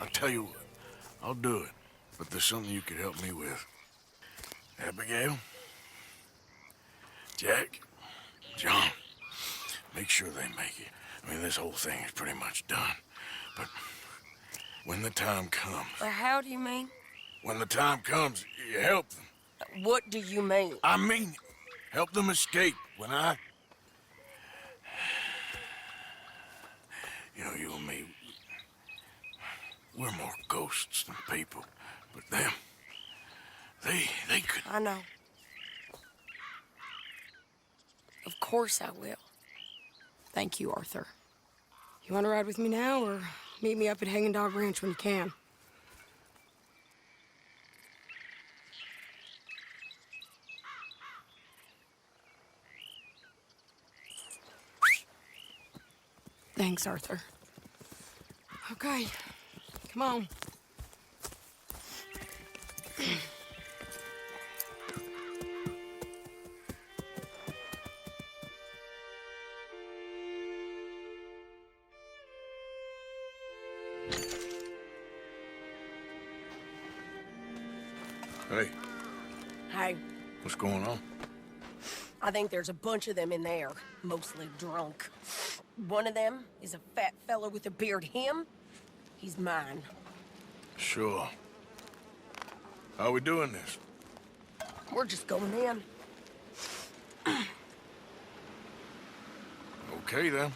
I'll tell you what, I'll do it. But there's something you could help me with. Abigail? Jack? John? Make sure they make it. I mean, this whole thing is pretty much done. But when the time comes... How do you mean? When the time comes, you help them. What do you mean? I mean, help them escape. When I... You know, you and me, we're more ghosts than people. But them, they could... I know. Of course I will. Thank you, Arthur. You want to ride with me now, or meet me up at Hanging Dog Ranch when you can? Thanks, Arthur. Okay, come on. Hey, Hey, what's going on? I think there's a bunch of them in there, mostly drunk. One of them is a fat fella with a beard. Him, he's mine. Sure. How are we doing this? We're just going in. Okay, then.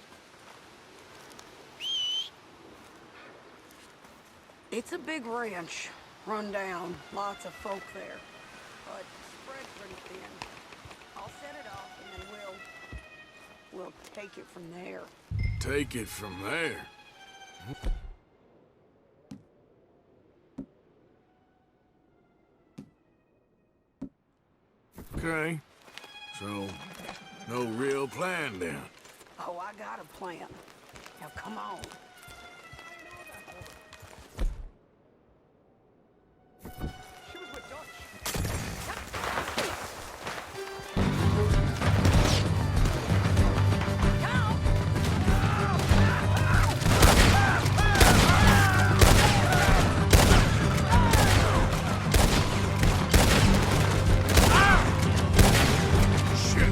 It's a big ranch, run down, lots of folk there, but spread pretty thin. I'll set it off and then we'll take it from there. Take it from there. Okay. So, no real plan then. Oh, I got a plan. Now come on. Shit.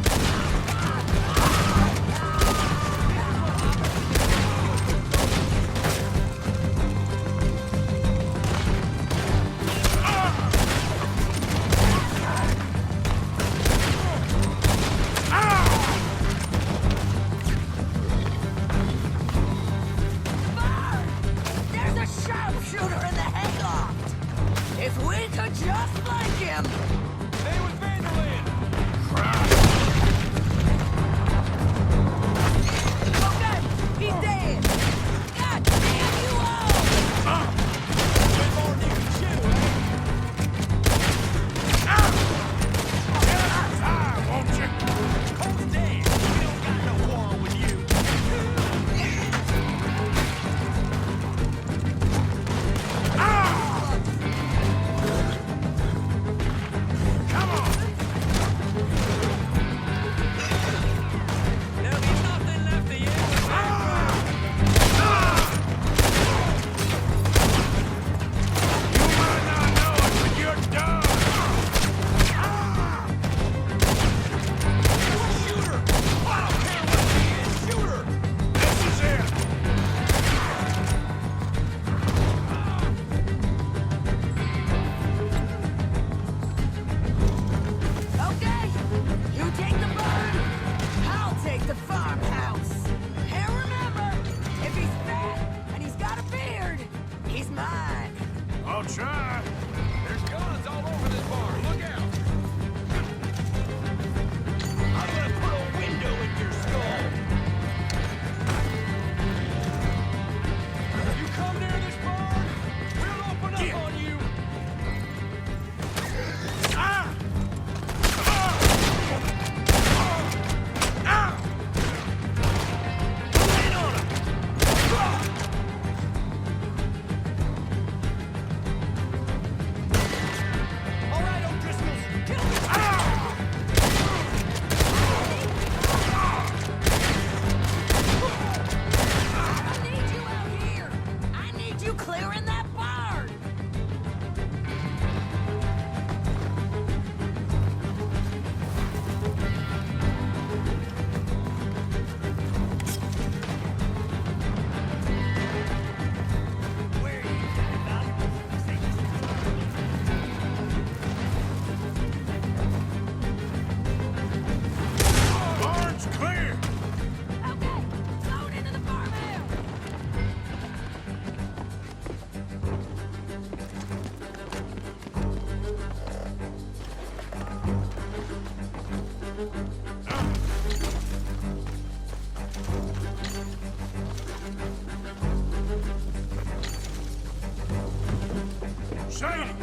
Sadie!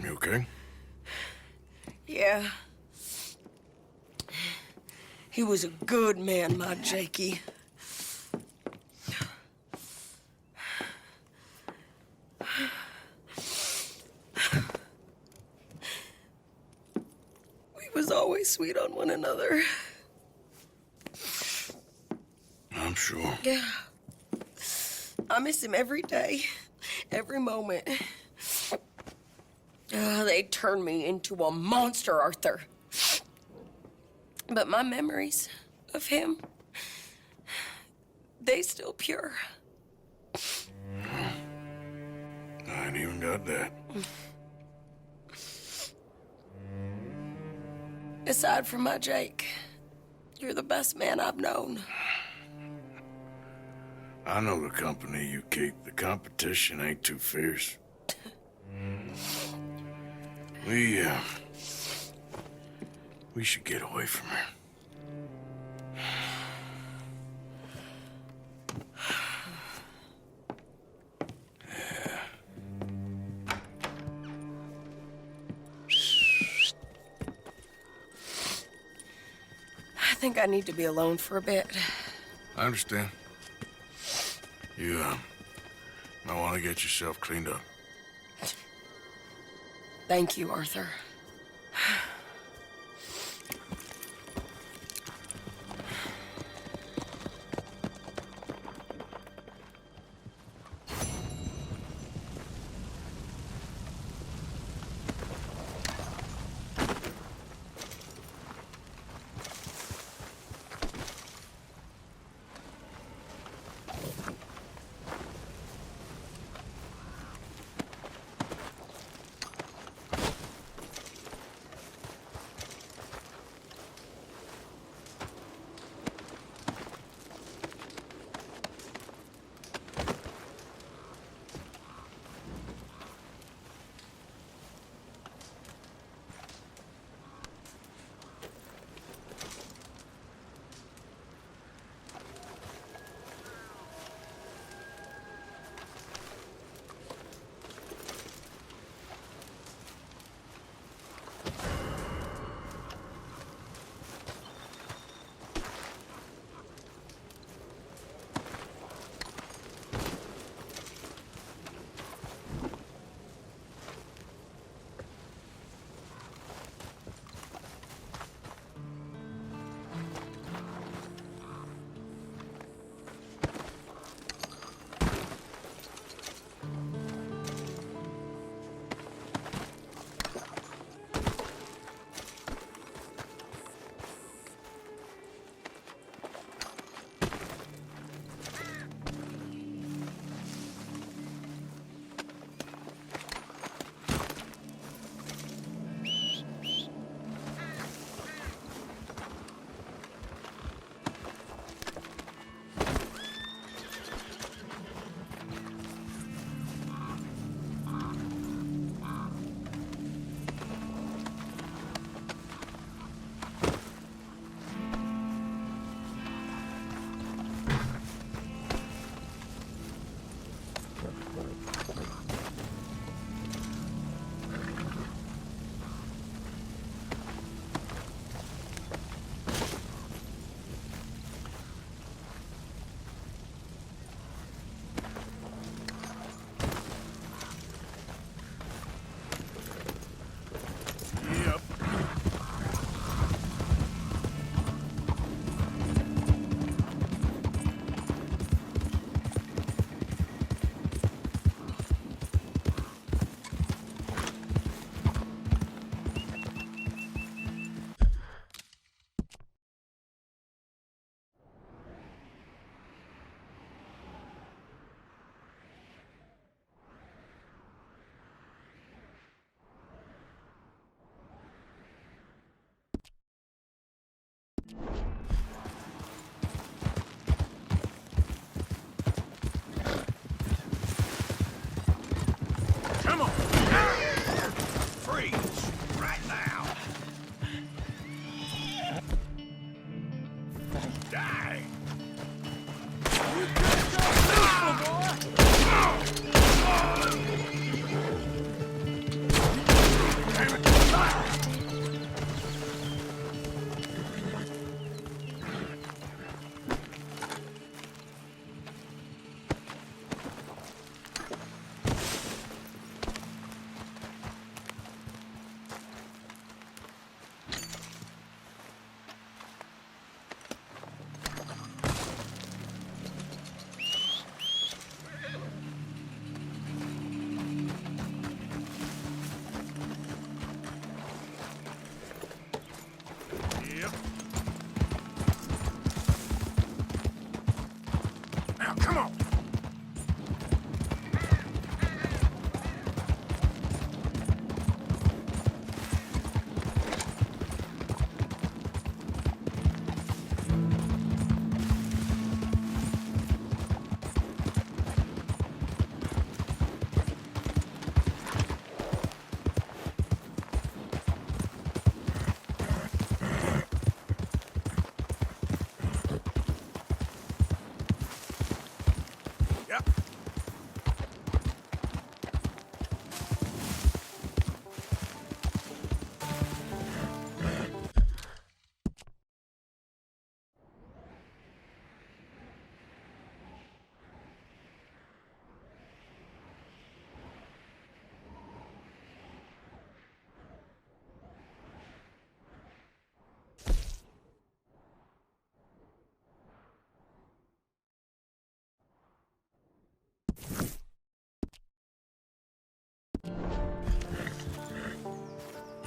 You okay? Yeah. He was a good man, my Jakey. We was always sweet on one another. I'm sure. Yeah. I miss him every day, every moment. They turned me into a monster, Arthur. But my memories of him, they still pure. I ain't even got that. Aside from my Jake, you're the best man I've known. I know the company you keep. The competition ain't too fierce. We should get away from her. I think I need to be alone for a bit. I understand. You, might want to get yourself cleaned up. Thank you, Arthur.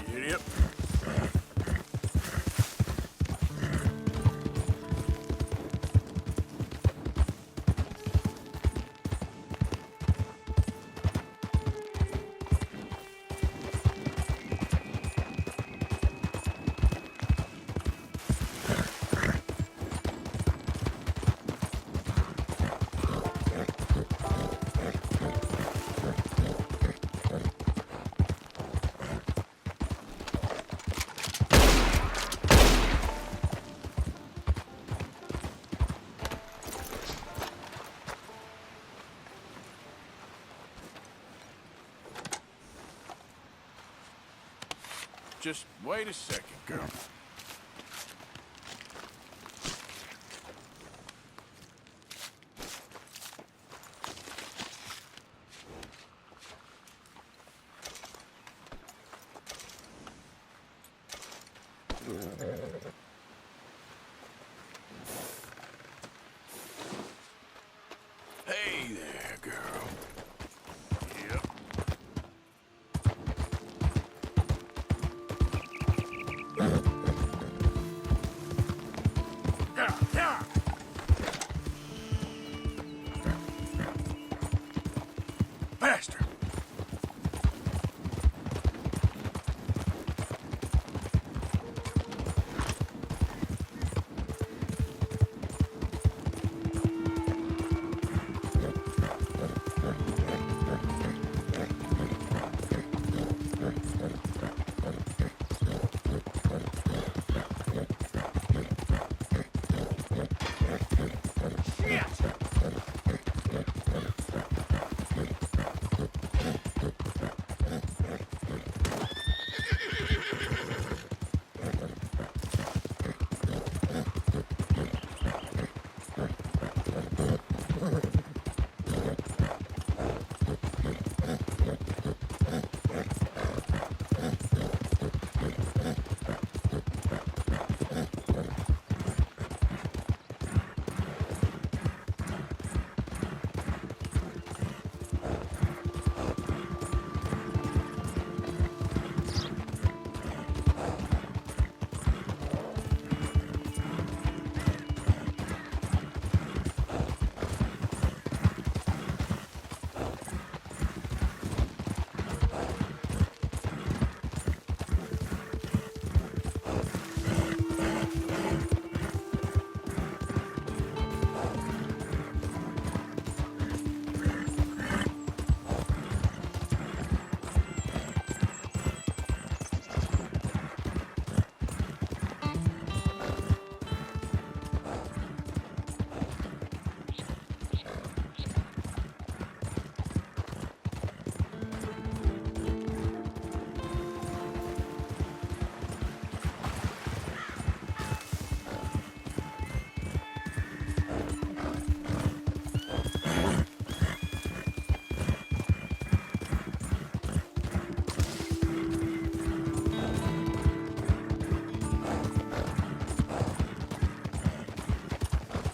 Giddy up. Just wait a second, girl. Hey there, girl. Yep. Yeah, yeah. Faster.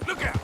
Look out!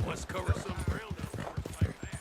Let's cover some ground on a horse like that.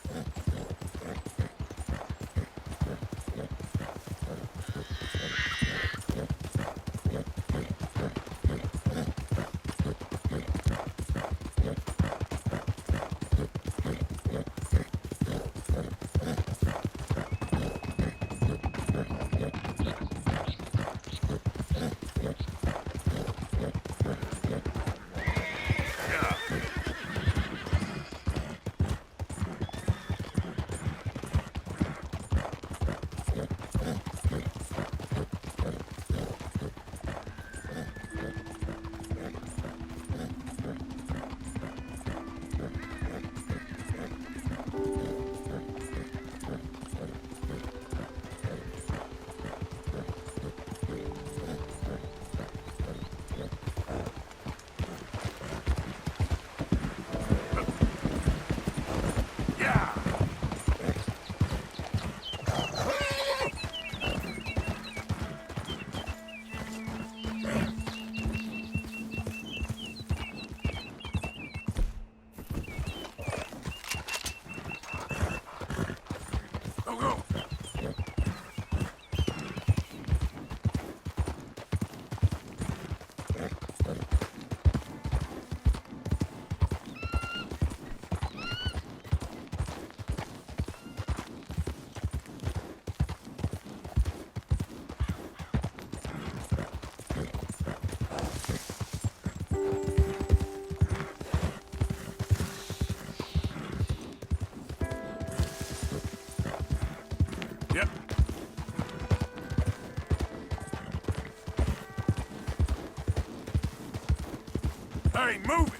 way, move it!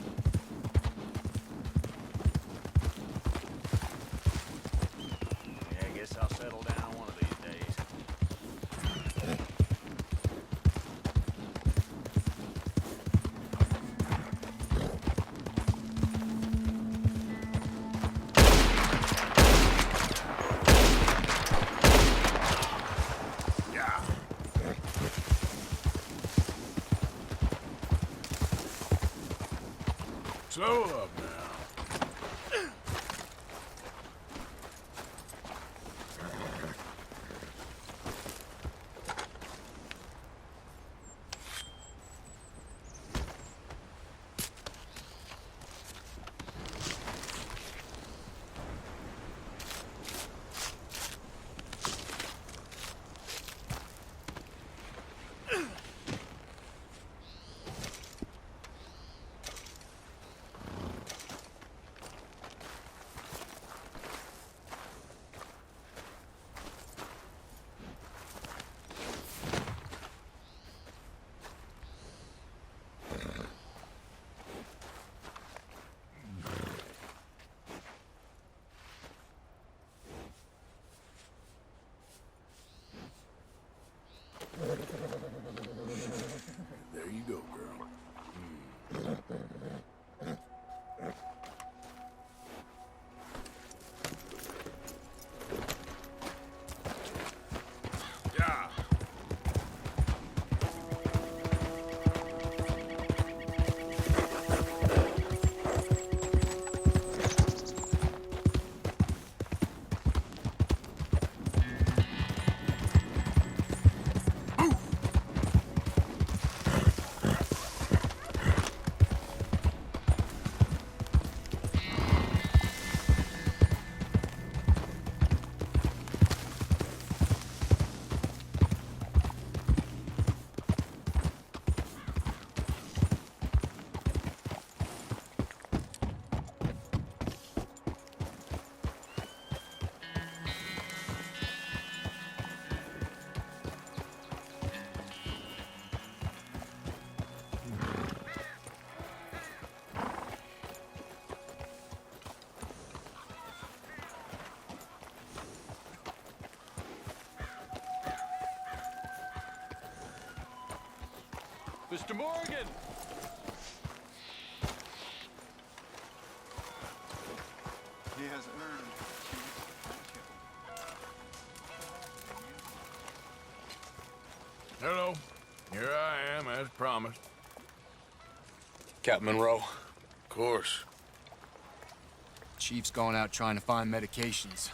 Yeah, I guess I'll settle down one of these days. Yeah. Slow up now. There you go, girl. Yeah. Mr. Morgan! He has earned. Hello. Here I am, as promised. Captain Monroe, Of course. Chief's gone out trying to find medications.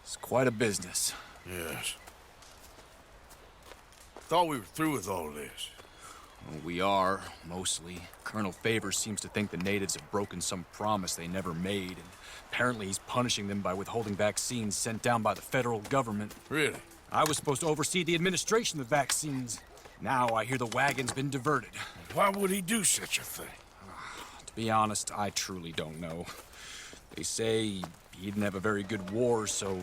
It's quite a business. Yes. Thought we were through with all this. Well, we are, mostly. Colonel Favors seems to think the natives have broken some promise they never made, and apparently he's punishing them by withholding vaccines sent down by the federal government. Really? I was supposed to oversee the administration of the vaccines. Now I hear the wagon's been diverted. Why would he do such a thing? To be honest, I truly don't know. They say he didn't have a very good war, so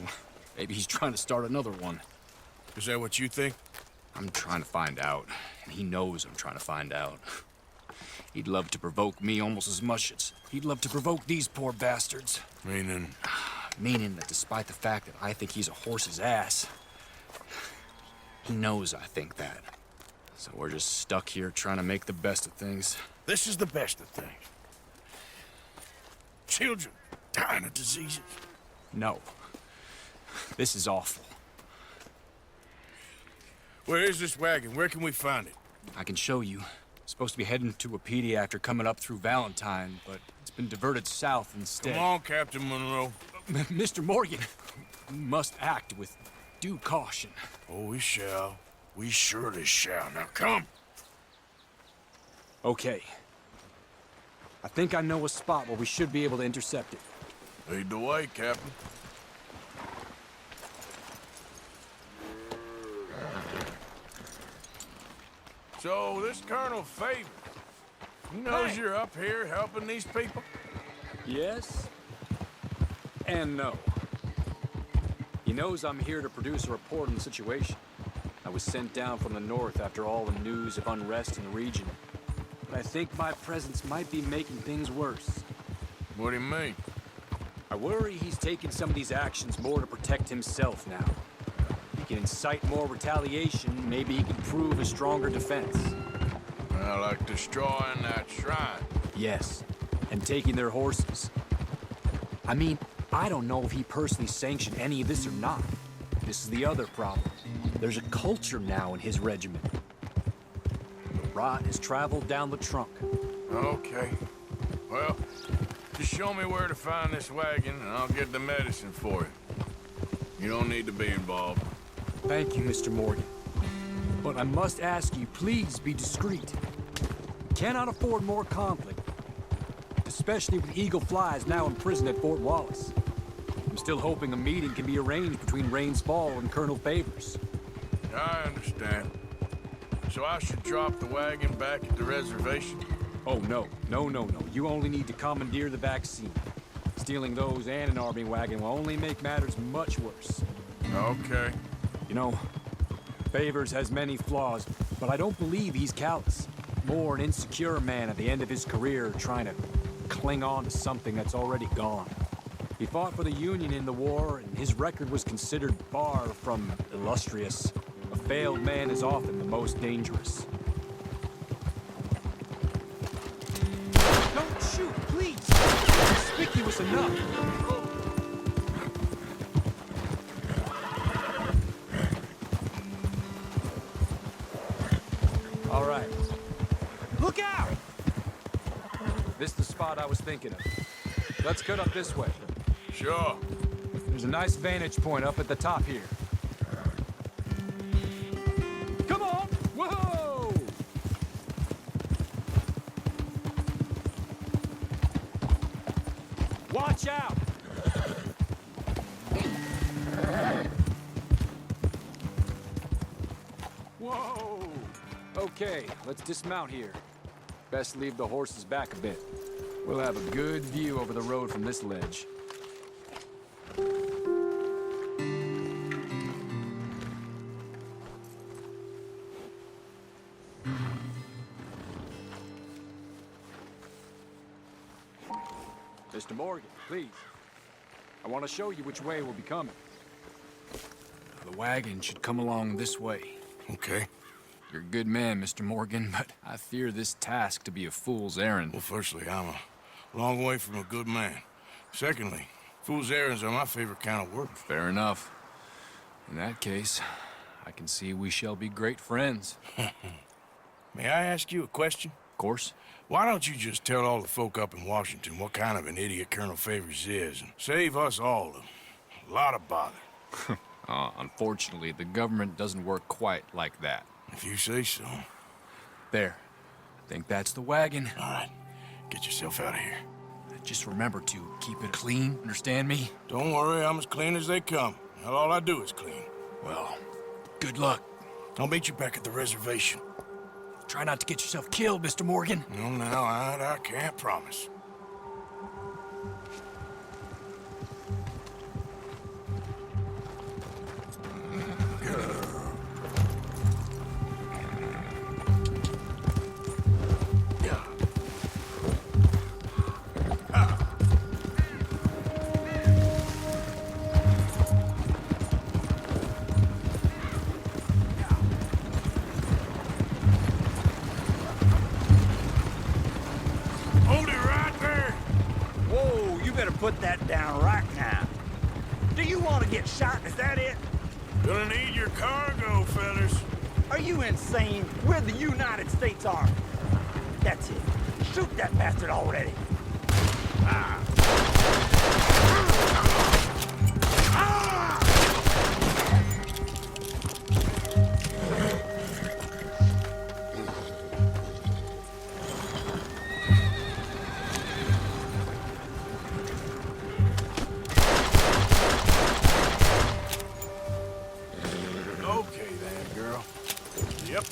maybe he's trying to start another one. Is that what you think? I'm trying to find out, and he knows I'm trying to find out. He'd love to provoke me almost as much as he'd love to provoke these poor bastards. Meaning? Meaning that despite the fact that I think he's a horse's ass, he knows I think that. So we're just stuck here trying to make the best of things. This is the best of things. Children dying of diseases. No. This is awful. Where is this wagon? Where can we find it? I can show you. Supposed to be heading to a PD after coming up through Valentine, but it's been diverted south instead. Come on, Captain Monroe. Mr. Morgan, you must act with due caution. Oh, we shall. We surely shall. Now come. Okay. I think I know a spot where we should be able to intercept it. Lead the way, Captain. So, this Colonel Favors, he knows you're up here helping these people? Yes and no. He knows I'm here to produce a report on the situation. I was sent down from the north after all the news of unrest in the region. but I think my presence might be making things worse. What do you mean? I worry he's taking some of these actions more to protect himself now. He can incite more retaliation, maybe he can prove a stronger defense. Well, like destroying that shrine. Yes, and taking their horses. I mean, I don't know if he personally sanctioned any of this or not. This is the other problem. There's a culture now in his regiment. The rot has traveled down the trunk. Okay. Well, just show me where to find this wagon, and I'll get the medicine for you. You don't need to be involved. Thank you, Mr. Morgan. But I must ask you, please be discreet. Cannot afford more conflict. Especially with Eagle Flies now imprisoned at Fort Wallace. I'm still hoping a meeting can be arranged between Rains Fall and Colonel Favors. I understand. So I should drop the wagon back at the reservation? Oh, no. No. You only need to commandeer the vaccine. Stealing those and an army wagon will only make matters much worse. Okay. You know, Favors has many flaws, but I don't believe he's callous. More an insecure man at the end of his career trying to cling on to something that's already gone. He fought for the Union in the war, and his record was considered far from illustrious. A failed man is often the most dangerous. Don't shoot, please! It's conspicuous enough. All right. Look out! This is the spot I was thinking of. Let's cut up this way. Sure. There's a nice vantage point up at the top here. Come on! Whoa! Watch out! Whoa! Okay, let's dismount here. Best leave the horses back a bit. We'll have a good view over the road from this ledge. Mr. Morgan, please. I want to show you which way we'll be coming. The wagon should come along this way. Okay. You're a good man, Mr. Morgan, but I fear this task to be a fool's errand. Well, firstly, I'm a long way from a good man. Secondly, fool's errands are my favorite kind of work. Fair enough. In that case, I can see we shall be great friends. May I ask you a question? Of course. Why don't you just tell all the folk up in Washington what kind of an idiot Colonel Favors is and save us all a lot of bother? Unfortunately, the government doesn't work quite like that. If you say so. There. I think that's the wagon. All right. Get yourself out of here. Just remember to keep it clean, understand me? Don't worry, I'm as clean as they come. Hell, all I do is clean. Well, good luck. I'll meet you back at the reservation. Try not to get yourself killed, Mr. Morgan. No, now, I can't promise. Hold it right there. Whoa, you better put that down right now. Do you want to get shot? Is that it? Gonna need your cargo, fellas. Are you insane? We're the United States Army. That's it. Shoot that bastard already. Okay then, girl. Yep.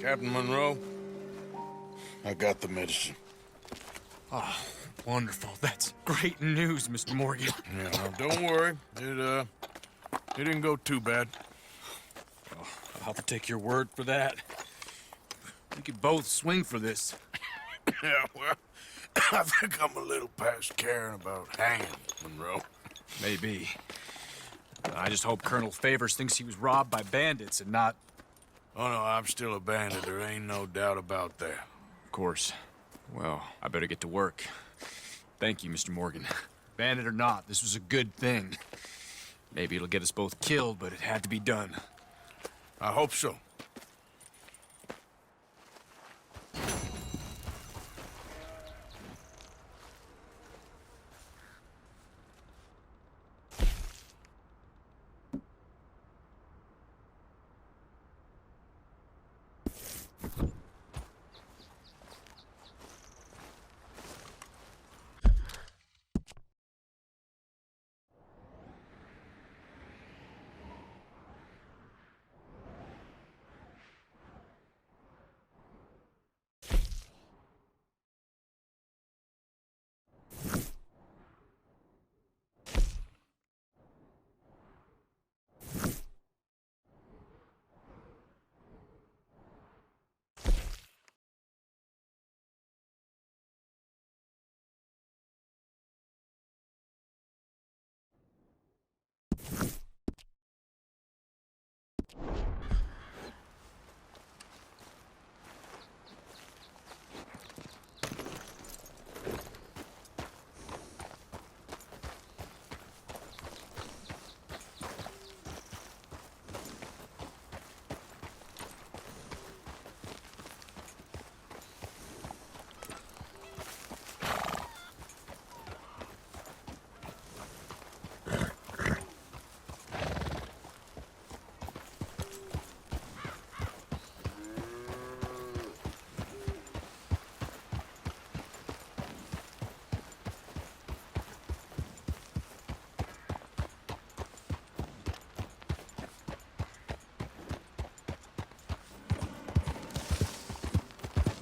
Captain Monroe, I got the medicine. Oh, wonderful. That's great news, Mr. Morgan. Yeah, now, don't worry. It didn't go too bad. I'll have to take your word for that. We could both swing for this. Yeah, well, I think I'm a little past caring about hanging, Monroe. Maybe. I just hope Colonel Favors thinks he was robbed by bandits and not... Oh, no, I'm still a bandit. There ain't no doubt about that. Of course. Well, I better get to work. Thank you, Mr. Morgan. Bandit or not, this was a good thing. Maybe it'll get us both killed, but it had to be done. I hope so.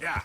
Yeah.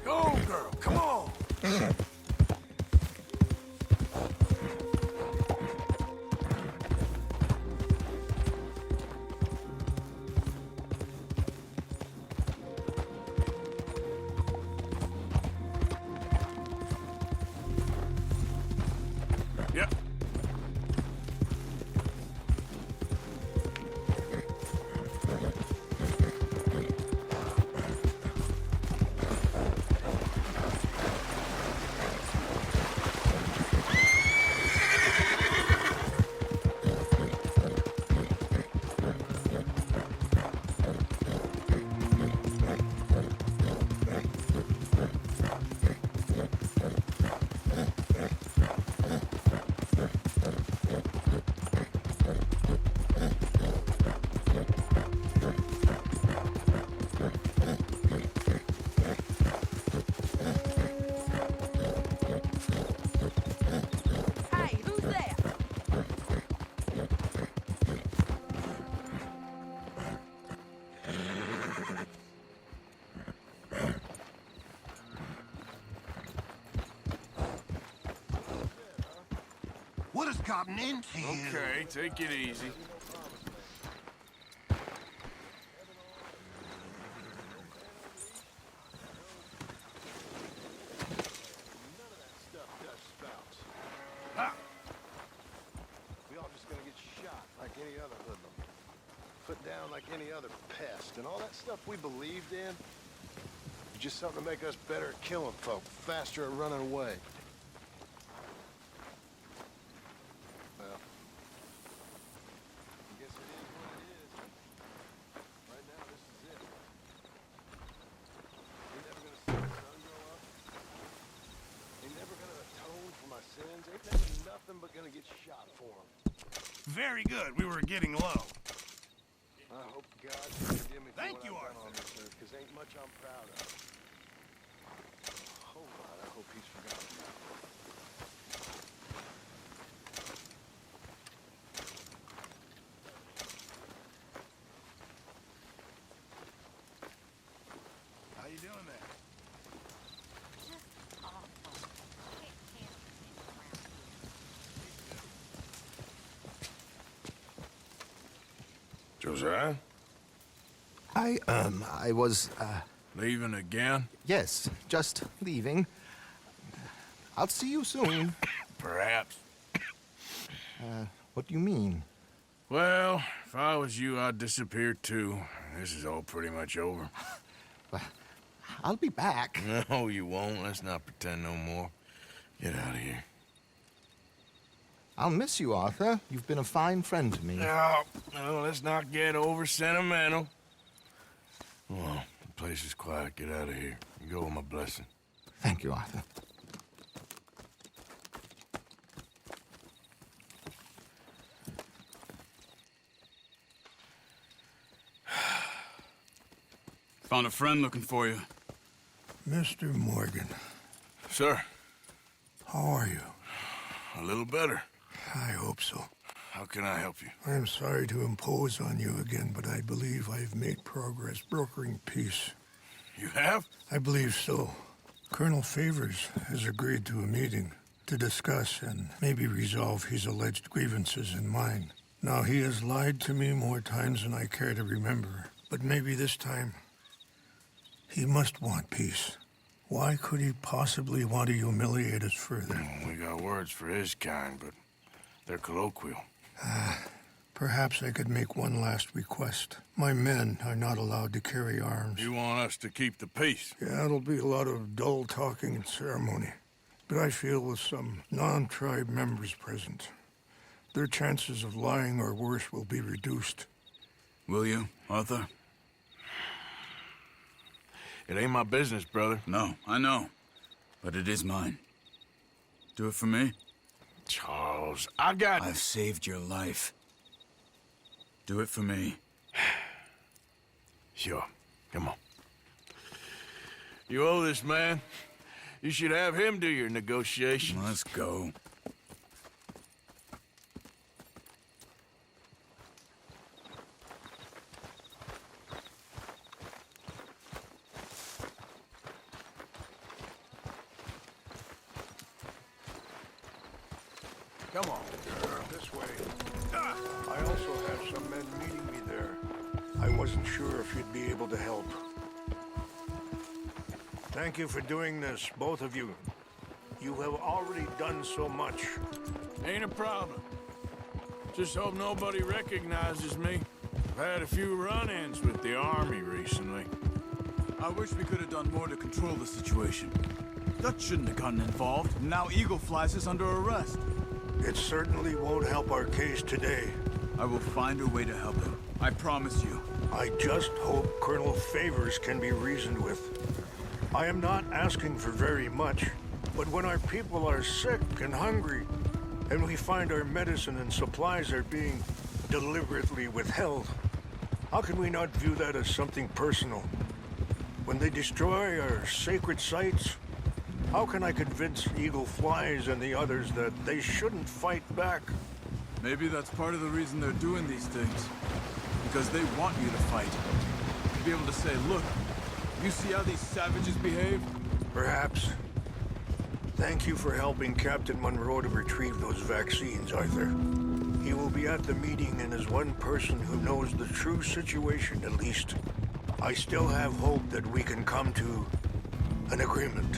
Go, girl, come on! Yep. Hey, who's that? What has gotten into you? Okay, take it easy. We all just gonna get shot like any other hoodlum. Put down like any other pest. And all that stuff we believed in, just something to make us better at killing folk, faster at running away. Well, I guess it is what it is. Right now, this is it. Ain't never gonna see the sun grow up. Ain't never gonna atone for my sins. Ain't never nothing but gonna get shot for them. Very good. We were getting low. I hope God can forgive me for Thank what you, I've done Arthur. on this earth, because ain't much I'm proud of. A whole lot I hope he's forgotten about. How you doing there? Josiah? I was, Leaving again? yes, just leaving. I'll see you soon. Perhaps. What do you mean? Well, if I was you, I'd disappear too. This is all pretty much over. I'll be back. No, you won't. Let's not pretend no more. Get out of here. I'll miss you, Arthur. You've been a fine friend to me. No, no, let's not get over sentimental. Well, the place is quiet. Get out of here. You go with my blessing. Thank you, Arthur. Found a friend looking for you. Mr. Morgan, Sir, how are you? a little better. I hope so. How can I help you? I'm sorry to impose on you again, but I believe I've made progress brokering peace. You have? I believe so. Colonel Favors has agreed to a meeting to discuss and maybe resolve his alleged grievances and mine. Now, he has lied to me more times than I care to remember, but maybe this time he must want peace. Why could he possibly want to humiliate us further? We got words for his kind, but they're colloquial. Perhaps I could make one last request. My men are not allowed to carry arms. You want us to keep the peace? Yeah, it'll be a lot of dull talking and ceremony. But I feel with some non-tribe members present, their chances of lying or worse will be reduced. Will you, Arthur? It ain't my business, brother. No, I know. But it is mine. Do it for me? Charles, I got... I've saved your life. Do it for me. Sure. Come on. You owe this man. You should have him do your negotiations. Let's go. Come on. This way. I also have some men meeting me there. I wasn't sure if you'd be able to help. Thank you for doing this, both of you. You have already done so much. Ain't a problem. Just hope nobody recognizes me. I've had a few run-ins with the army recently. I wish we could have done more to control the situation. Dutch shouldn't have gotten involved. Now Eagle flies us under arrest. It certainly won't help our case today. I will find a way to help him. I promise you. I just hope Colonel Favors can be reasoned with. I am not asking for very much, but when our people are sick and hungry, and we find our medicine and supplies are being deliberately withheld, how can we not view that as something personal? When they destroy our sacred sites, how can I convince Eagle Flies and the others that they shouldn't fight back? Maybe that's part of the reason they're doing these things. Because they want you to fight. To be able to say, look, you see how these savages behave? Perhaps. Thank you for helping Captain Monroe to retrieve those vaccines, Arthur. He will be at the meeting and is one person who knows the true situation, at least. I still have hope that we can come to an agreement.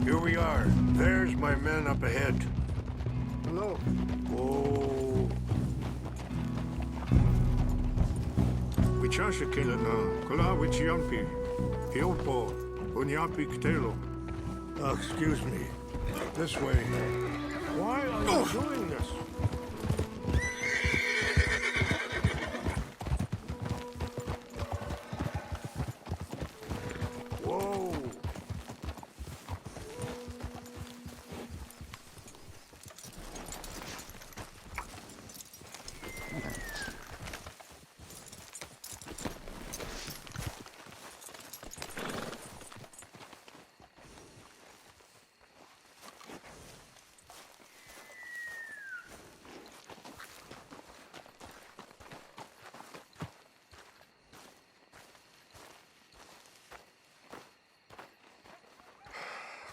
Here we are. There's my men up ahead. Hello. Oh. Wichashikila na kula wichiampi. Hiopo. Unyapi ktelo. Excuse me. This way. Why are you doing this? Whoa.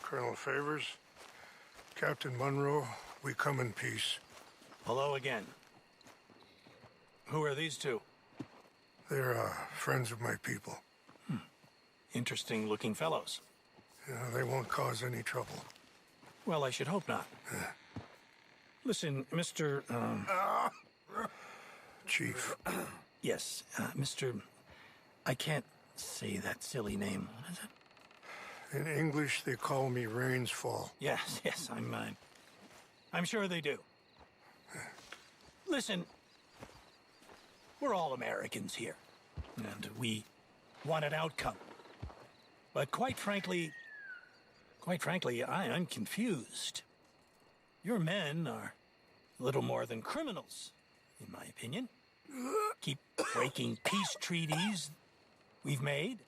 Colonel Favors, Captain Monroe, we come in peace. Hello again. Who are these two? They're friends of my people. Interesting looking fellows. Yeah, they won't cause any trouble. Well, I should hope not. Listen, Mr. Chief. Yes, Mr. I can't say that silly name. What is it? In English, they call me Rainsfall. Yes, I'm sure they do. Listen, we're all Americans here, and we want an outcome. But quite frankly, I'm confused. Your men are little more than criminals, in my opinion. Keep breaking peace treaties we've made,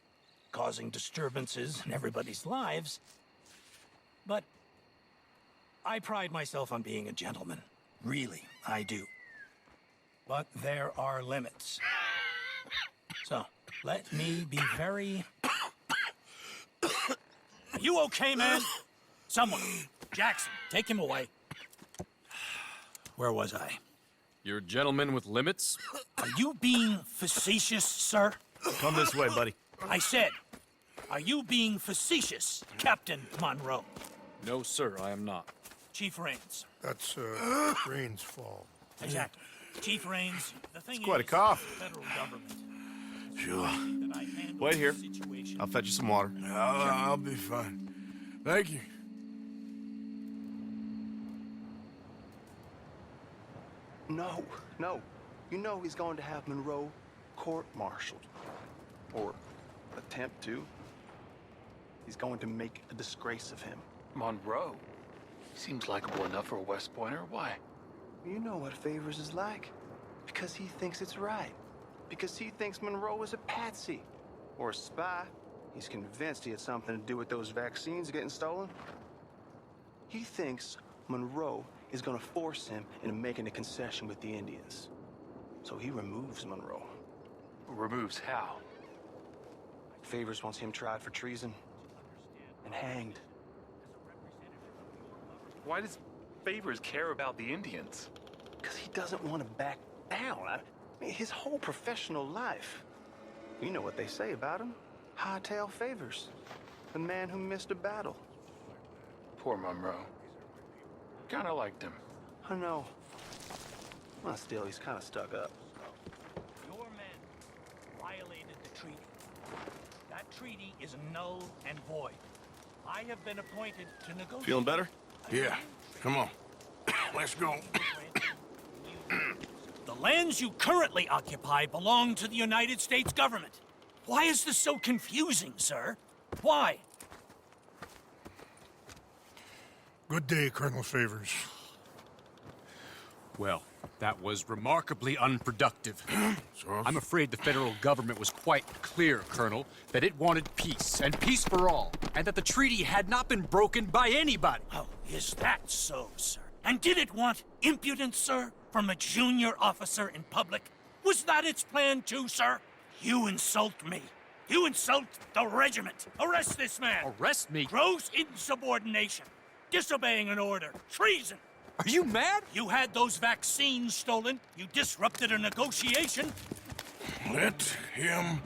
causing disturbances in everybody's lives. But I pride myself on being a gentleman. Really, I do. But there are limits. So, let me be very... You okay, man? Someone. Jackson, take him away. Where was I? You're a gentleman with limits? Are you being facetious, sir? Come this way, buddy. I said, are you being facetious, Captain Monroe? No, sir, I am not. Chief Rains. That's, Rain's fault. Exactly. Chief Rains, the thing It's quite a is, cough. the federal government. Sure. that I handle Wait here. the situation. I'll fetch you some water. I'll be fine. Thank you. No, no. You know he's going to have Monroe court-martialed. Or attempt to. He's going to make a disgrace of him. Monroe? Seems likable enough for a West Pointer. Why? You know what Favors is like. Because he thinks it's right. Because he thinks Monroe is a patsy. Or a spy. He's convinced he had something to do with those vaccines getting stolen. He thinks Monroe is gonna force him into making a concession with the Indians. So he removes Monroe. Removes how? Favors wants him tried for treason and hanged. Why does Favors care about the Indians? Because he doesn't want to back down. I mean, his whole professional life. You know what they say about him. Hightail Favors. The man who missed a battle. Poor Monroe. Kinda liked him. I know. Well, still, he's kind of stuck up. Your men violated the treaty. That treaty is null and void. I have been appointed to negotiate. Feeling better? Yeah, come on. Let's go. The lands you currently occupy belong to the United States government. Why is this so confusing, sir? Why? Good day, Colonel Favors. Well, that was remarkably unproductive. I'm afraid the federal government was quite clear, Colonel, that it wanted peace, and peace for all, and that the treaty had not been broken by anybody. Oh, is that so, sir? And did it want impudence, sir, from a junior officer in public? Was that its plan too, sir? You insult me. You insult the regiment. Arrest this man. Arrest me? Gross insubordination. Disobeying an order. Treason. Are you mad? You had those vaccines stolen. You disrupted a negotiation. Let him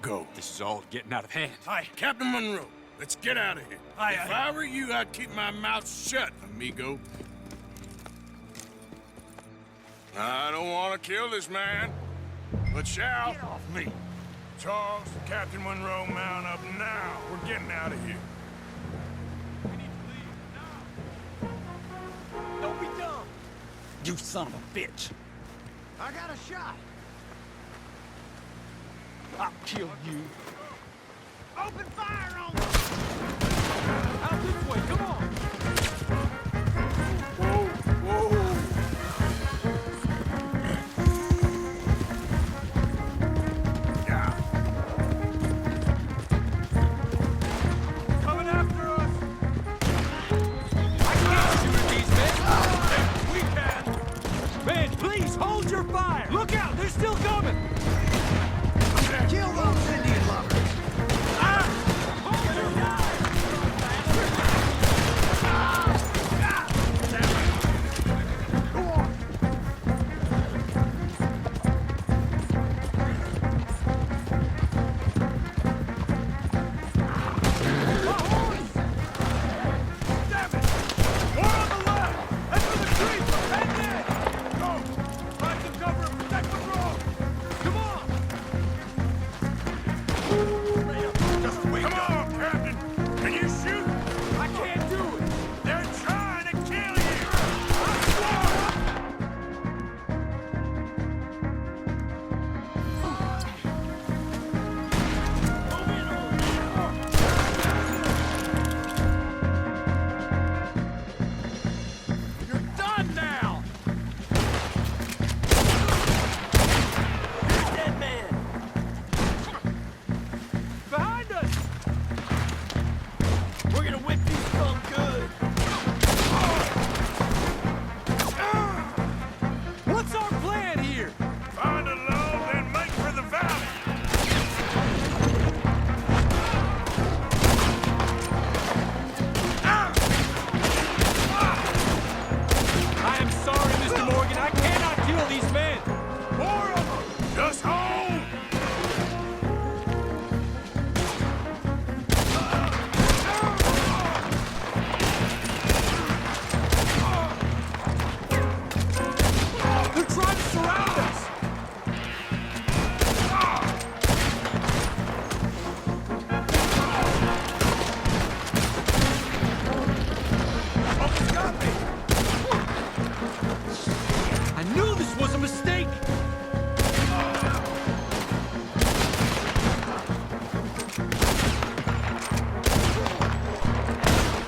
go. This is all getting out of hand. Captain Monroe, let's get out of here. If I were you, I'd keep my mouth shut, amigo. I don't want to kill this man, but shall. Get off me! Charles, Captain Monroe, mount up now. We're getting out of here. Don't be dumb! You son of a bitch! I got a shot! I'll kill you! Open fire on them! Out this way, come on! Whoa, whoa! Coming after us! Man, please hold your fire! Look out! They're still coming! Kill those Indian lovers! Hold your fire!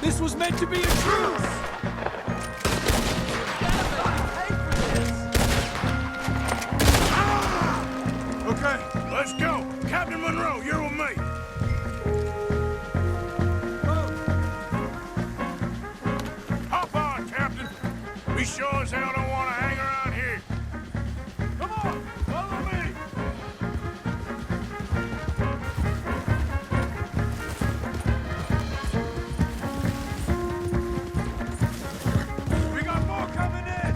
This was meant to be a truce! Okay, let's go. Captain Monroe, you're with me. Hop on, Captain. We sure as hell don't want to hang around here. Come on, follow me. We got more coming in.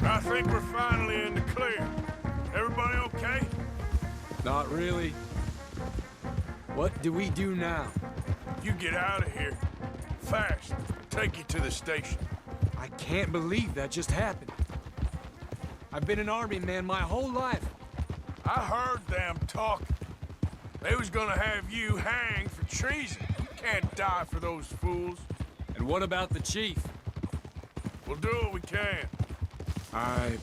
I think we're finally in the clear. Everybody okay? Not really. What do we do now? You get out of here. Fast. Take you to the station. I can't believe that just happened. I've been an army man my whole life. I heard them talking. They was gonna have you hanged for treason. You can't die for those fools. And what about the chief? We'll do what we can. I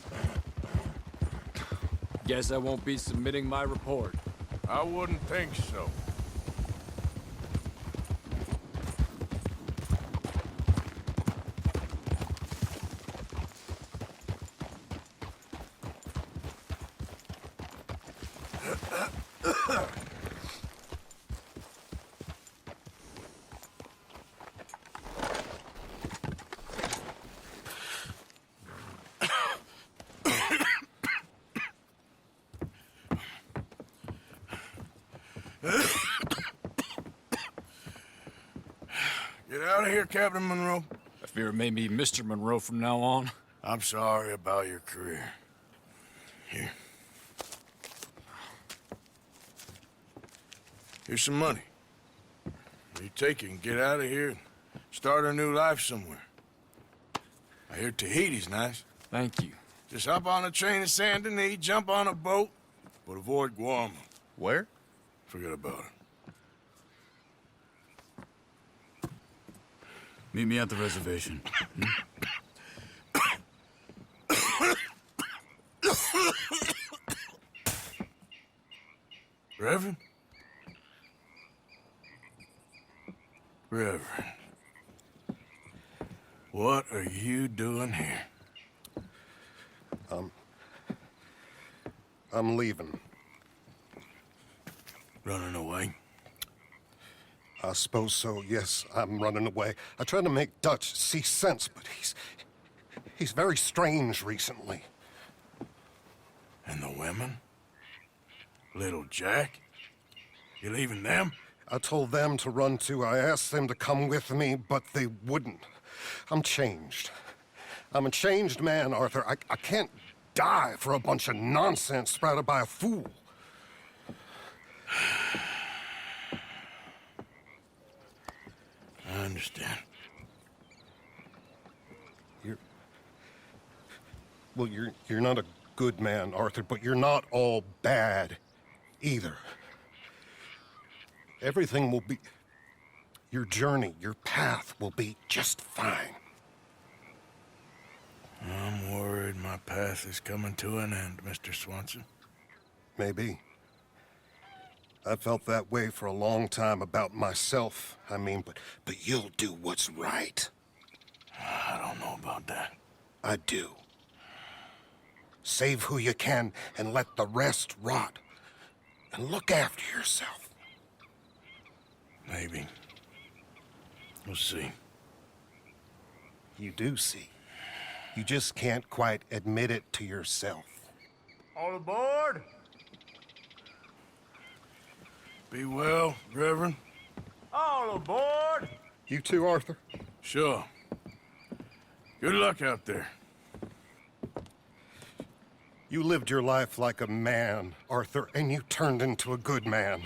guess I won't be submitting my report. I wouldn't think so. Get out of here, Captain Monroe. I fear it may be Mr. Monroe from now on. I'm sorry about your career. Here. Here's some money. You take it and get out of here and start a new life somewhere. I hear Tahiti's nice. Thank you. Just hop on a train to Saint Denis, jump on a boat, but avoid Guam. Where? Forget about it. Meet me at the reservation. Reverend? Reverend. What are you doing here? I'm leaving. Running away? I suppose so, yes. I'm running away. I tried to make Dutch see sense, but he's very strange recently. And the women? Little Jack? You leaving them? I told them to run too. I asked them to come with me, but they wouldn't. I'm changed. I'm a changed man, Arthur. I can't die for a bunch of nonsense sprouted by a fool. I understand. You're not a good man, Arthur, but you're not all bad either. Everything will be... Your journey, your path will be just fine. I'm worried my path is coming to an end, Mr. Swanson. Maybe. I felt that way for a long time about myself, I mean, but you'll do what's right. I don't know about that. I do. Save who you can and let the rest rot. And look after yourself. Maybe. We'll see. You do see. You just can't quite admit it to yourself. All aboard! Be well, Reverend. All aboard! You too, Arthur? Sure. Good luck out there. You lived your life like a man, Arthur, and you turned into a good man.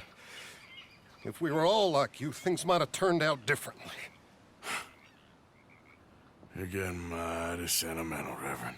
If we were all like you, things might have turned out differently. You're getting mighty sentimental, Reverend.